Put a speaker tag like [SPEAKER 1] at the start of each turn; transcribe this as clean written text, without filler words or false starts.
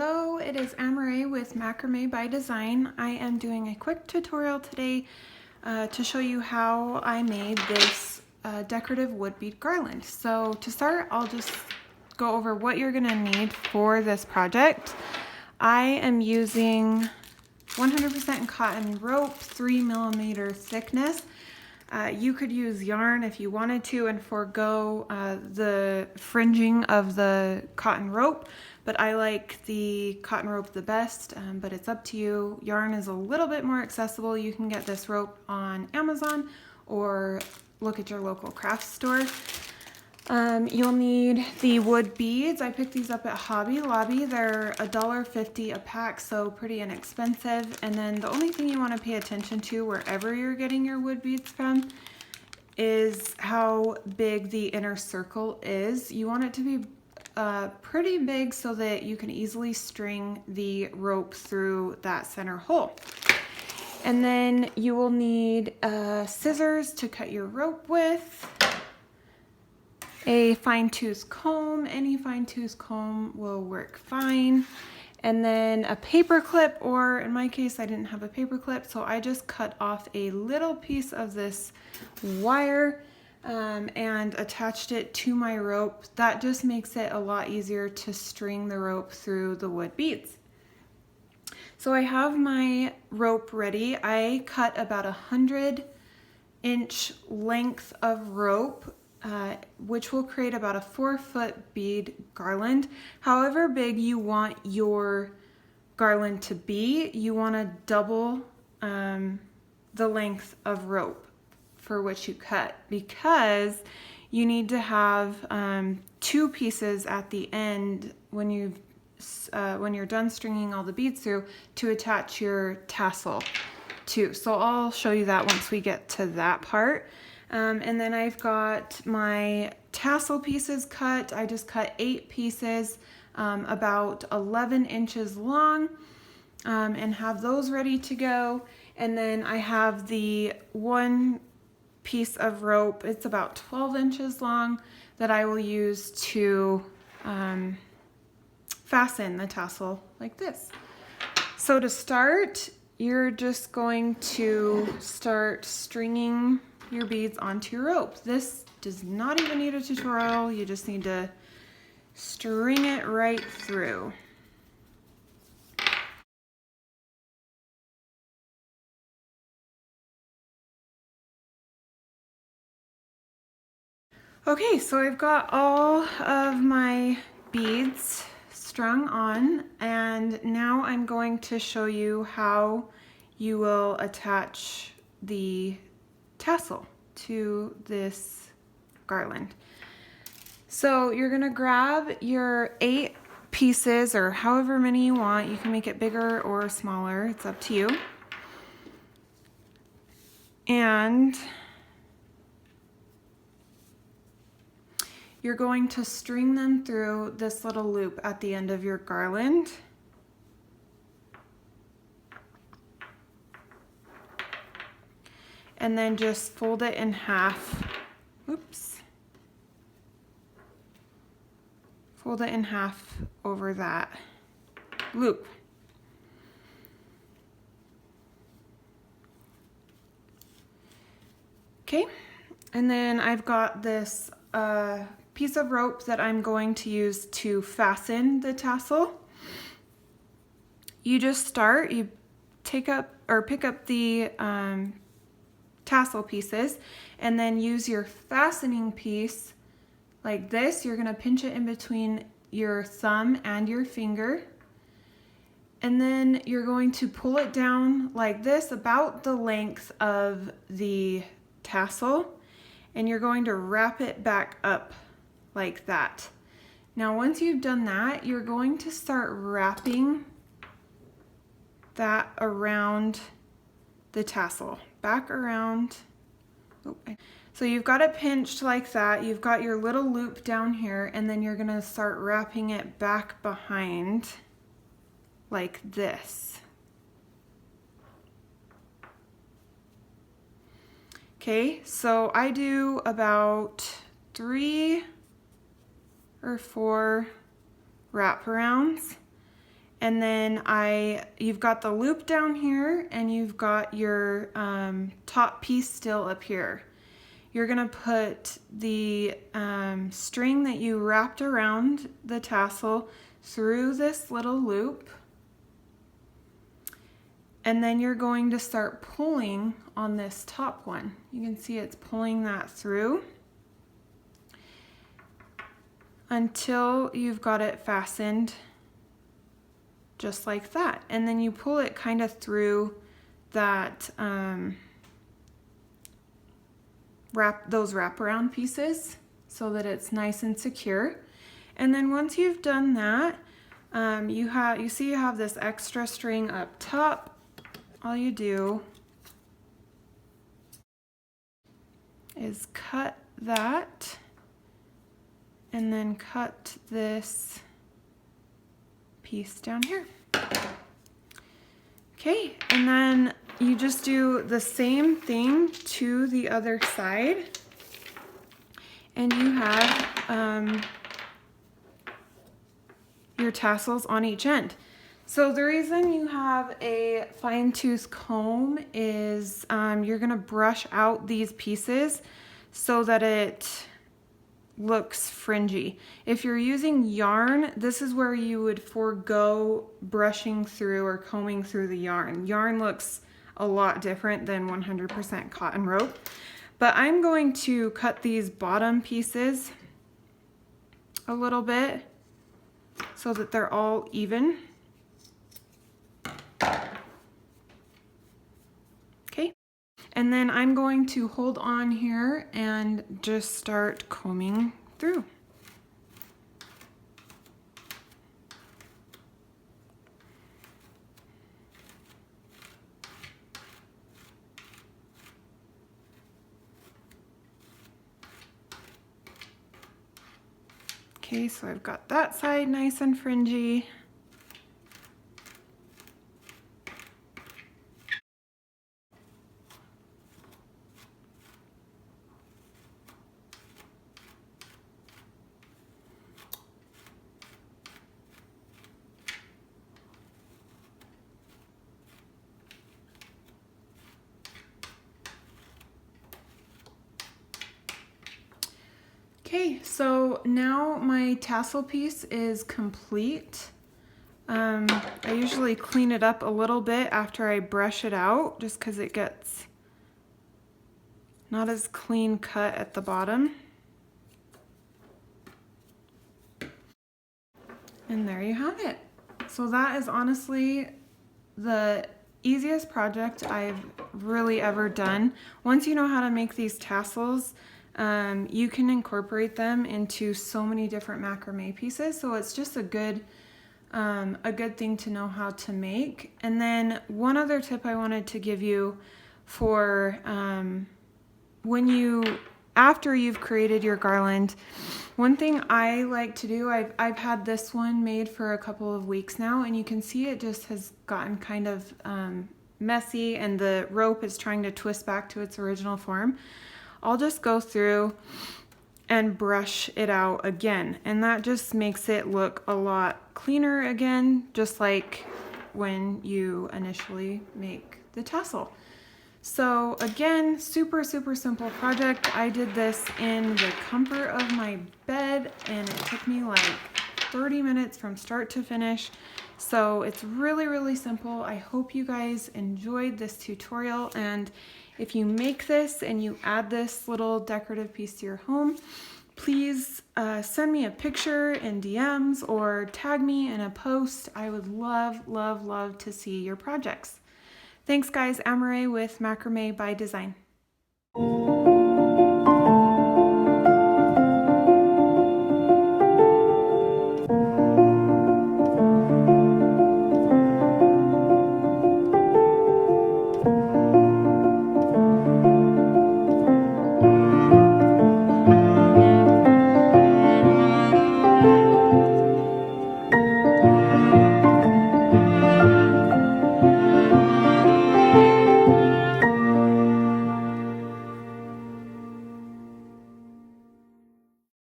[SPEAKER 1] Hello, it is Amaray with Macrame by Design. I am doing a quick tutorial today to show you how I made this decorative wood bead garland. So to start, I'll just go over what you're gonna need for this project. I am using 100% cotton rope, 3mm thickness. You could use yarn if you wanted to and forego the fringing of the cotton rope, but I like the cotton rope the best, but it's up to you. Yarn is a little bit more accessible. You can get this rope on Amazon or look at your local craft store. You'll need the wood beads. I picked these up at Hobby Lobby. They're $1.50 a pack, so pretty inexpensive. And then the only thing you want to pay attention to wherever you're getting your wood beads from is how big the inner circle is. You want it to be pretty big so that you can easily string the rope through that center hole. And then you will need scissors to cut your rope with, a fine-tooth comb. Any fine-tooth comb will work fine. And then a paper clip, or in my case, I didn't have a paper clip, so I just cut off a little piece of this wire and attached it to my rope. That just makes it a lot easier to string the rope through the wood beads. So I have my rope ready. I cut about 100-inch length of rope, which will create about a 4-foot bead garland. However big you want your garland to be, you want to double the length of rope for which you cut, because you need to have 2 pieces at the end when you're done stringing all the beads through to attach your tassel to. So I'll show you that once we get to that part. And then I've got my tassel pieces cut. I just cut 8 pieces, about 11 inches long, and have those ready to go. And then I have the one piece of rope, it's about 12 inches long, that I will use to fasten the tassel like this. So to start, you're just going to start stringing your beads onto your rope. This does not even need a tutorial. You just need to string it right through. Okay, so I've got all of my beads strung on, and now I'm going to show you how you will attach the tassel to this garland. So you're gonna grab your 8 pieces, or however many you want. You can make it bigger or smaller, it's up to you. And you're going to string them through this little loop at the end of your garland. And then just fold it in half. Oops. Fold it in half over that loop. Okay, and then I've got this piece of rope that I'm going to use to fasten the tassel. You just start, you pick up the tassel pieces, and then use your fastening piece like this. You're gonna pinch it in between your thumb and your finger, and then you're going to pull it down like this, about the length of the tassel, and you're going to wrap it back up like that. Now once you've done that, you're going to start wrapping that around the tassel, back around. So you've got it pinched like that, you've got your little loop down here, and then you're gonna start wrapping it back behind like this. Okay, so I do about 3 or 4 wraparounds, And then you've got the loop down here, and you've got your top piece still up here. You're gonna put the string that you wrapped around the tassel through this little loop, and then you're going to start pulling on this top one. You can see it's pulling that through until you've got it fastened just like that. And then you pull it kind of through that those wraparound pieces so that it's nice and secure. And then once you've done that, you see you have this extra string up top. All you do is cut that and then cut this piece down here. Okay, and then you just do the same thing to the other side, and you have your tassels on each end. So the reason you have a fine-tooth comb is you're gonna brush out these pieces so that it looks fringy. If you're using yarn, this is where you would forego brushing through or combing through the yarn. Yarn looks a lot different than 100% cotton rope. But I'm going to cut these bottom pieces a little bit so that they're all even. Okay, and then I'm going to hold on here and just start combing through. Okay, so I've got that side nice and fringy. Okay, so now my tassel piece is complete. I usually clean it up a little bit after I brush it out, just because it gets not as clean cut at the bottom. And there you have it. So that is honestly the easiest project I've really ever done. Once you know how to make these tassels, you can incorporate them into so many different macrame pieces. So it's just a good thing to know how to make. And then one other tip I wanted to give you for after you've created your garland, one thing I like to do, I've had this one made for a couple of weeks now, and you can see it just has gotten kind of messy and the rope is trying to twist back to its original form. I'll just go through and brush it out again, and that just makes it look a lot cleaner again, just like when you initially make the tassel. So again, super simple project. I did this in the comfort of my bed, and it took me like 30 minutes from start to finish. So it's really simple. I hope you guys enjoyed this tutorial, and if you make this and you add this little decorative piece to your home, please send me a picture in DMs or tag me in a post. I would love to see your projects. Thanks guys, Amaray with Macrame by Design.